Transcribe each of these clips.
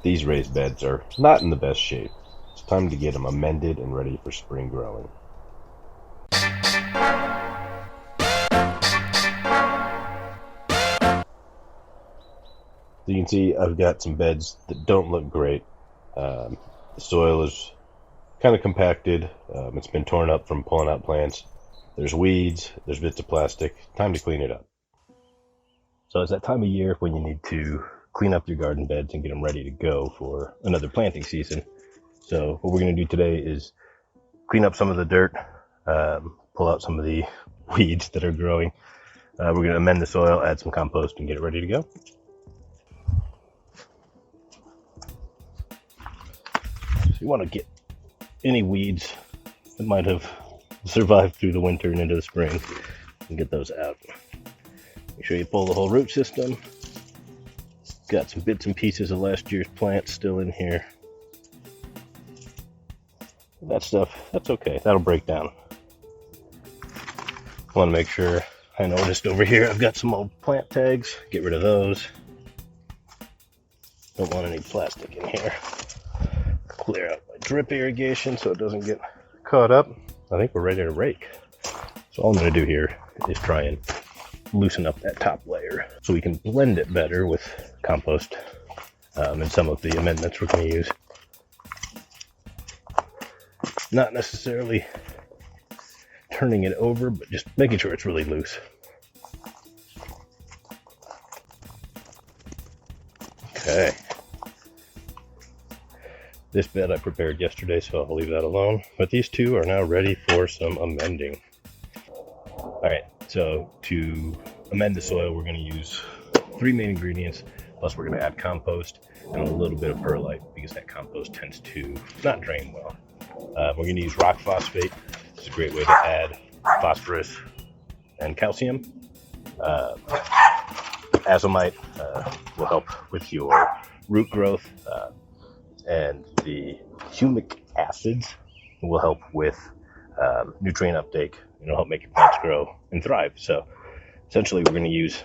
These raised beds are not in the best shape. It's time to get them amended and ready for spring growing. So you can see I've got some beds that don't look great. The soil is kind of compacted. It's been torn up from pulling out plants. There's weeds, there's bits of plastic. Time to clean it up. So it's that time of year when you need to clean up your garden beds and get them ready to go for another planting season. So what we're going to do today is clean up some of the dirt, pull out some of the weeds that are growing. We're going to amend the soil, add some compost, and get it ready to go. So you want to get any weeds that might have survived through the winter and into the spring and get those out. Make sure you pull the whole root system. Got some bits and pieces of last year's plants still in here. That stuff, that's okay. That'll break down. Want to make sure, I noticed over here I've got some old plant tags. Get rid of those. Don't want any plastic in here. Clear out my drip irrigation so it doesn't get caught up. I think we're ready to rake. So all I'm going to do here is try and loosen up that top layer so we can blend it better with compost and some of the amendments we're going to use. Not necessarily turning it over, but just making sure it's really loose. Okay. This bed I prepared yesterday, so I'll leave that alone. But these two are now ready for some amending. All right, so to amend the soil, we're going to use 3 main ingredients, plus we're going to add compost and a little bit of perlite because that compost tends to not drain well. We're going to use rock phosphate. It's a great way to add phosphorus and calcium. Azomite will help with your root growth. And the humic acids will help with nutrient uptake. It'll help make your plants grow and thrive. So essentially we're going to use,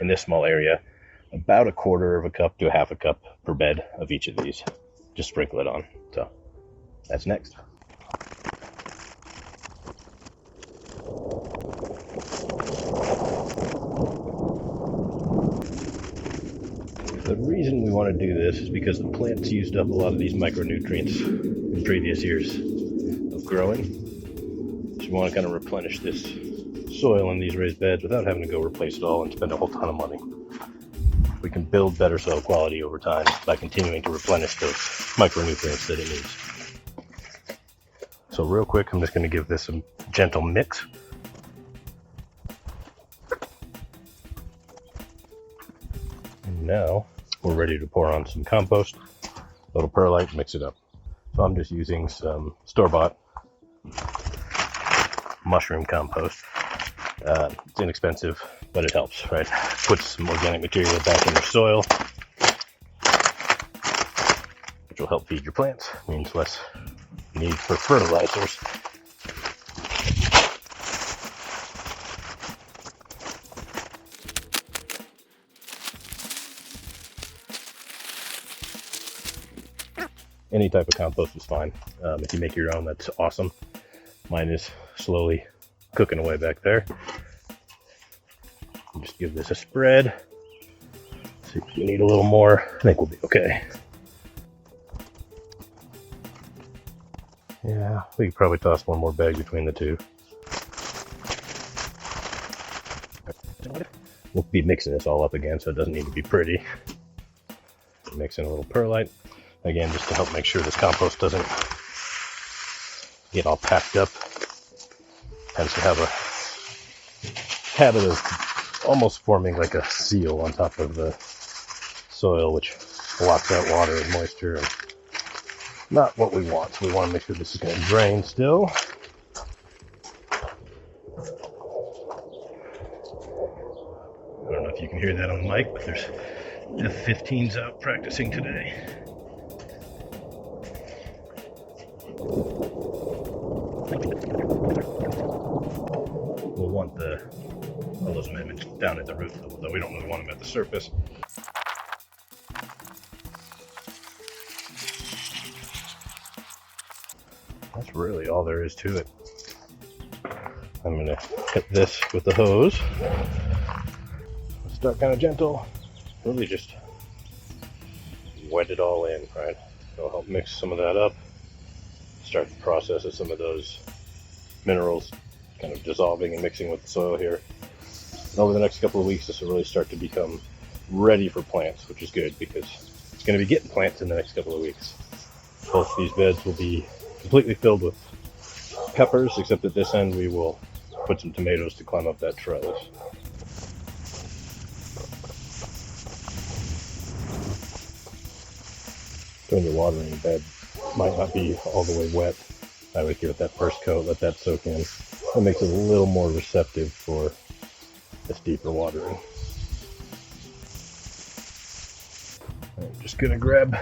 in this small area, about 1/4 cup to 1/2 cup per bed of each of these. Just sprinkle it on. So that's next. The reason we want to do this is because the plants used up a lot of these micronutrients in previous years of growing. So we want to kind of replenish this soil in these raised beds without having to go replace it all and spend a whole ton of money. We can build better soil quality over time by continuing to replenish those micronutrients that it needs. So real quick, I'm just going to give this a gentle mix. And now we're ready to pour on some compost, a little perlite, mix it up. So I'm just using some store-bought mushroom compost. It's inexpensive, but it helps, right? Puts some organic material back in your soil, which will help feed your plants. Means less need for fertilizers. Any type of compost is fine. If you make your own, that's awesome. Mine is slowly cooking away back there. Just give this a spread. See if you need a little more. I think we'll be okay. Yeah, we could probably toss one more bag between the two. We'll be mixing this all up again, so it doesn't need to be pretty. Mix in a little perlite. Again, just to help make sure this compost doesn't get all packed up. Tends to have a habit of almost forming like a seal on top of the soil, which blocks out water and moisture. And not what we want. So we want to make sure this is going to drain still. I don't know if you can hear that on the mic, but there's F-15s out practicing today. We'll want all those amendments down at the root, though we don't really want them at the surface. That's really all there is to it. I'm gonna hit this with the hose. Start kind of gentle. Really just wet it all in, right? It'll help mix some of that up. Start the process of some of those minerals kind of dissolving and mixing with the soil here. And over the next couple of weeks, this will really start to become ready for plants, which is good because it's going to be getting plants in the next couple of weeks. Both these beds will be completely filled with peppers, except at this end we will put some tomatoes to climb up that trellis. When you're watering a bed, might not be all the way wet. I would give it that first coat, let that soak in. That makes it a little more receptive for this deeper watering. I'm just gonna grab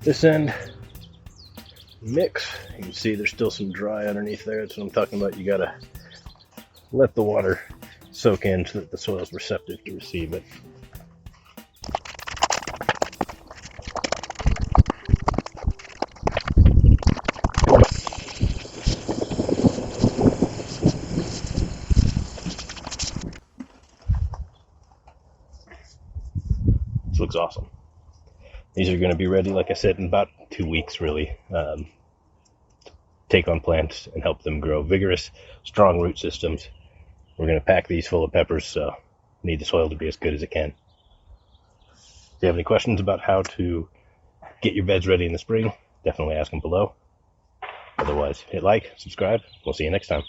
this end, mix. You can see there's still some dry underneath there. That's what I'm talking about. You gotta let the water soak in so that the soil is receptive to receive it. This looks awesome. These are going to be ready, like I said, in about 2 weeks, really. Take on plants and help them grow vigorous, strong root systems. We're going to pack these full of peppers, so need the soil to be as good as it can. If you have any questions about how to get your beds ready in the spring, definitely ask them below. Otherwise, hit like, subscribe. We'll see you next time.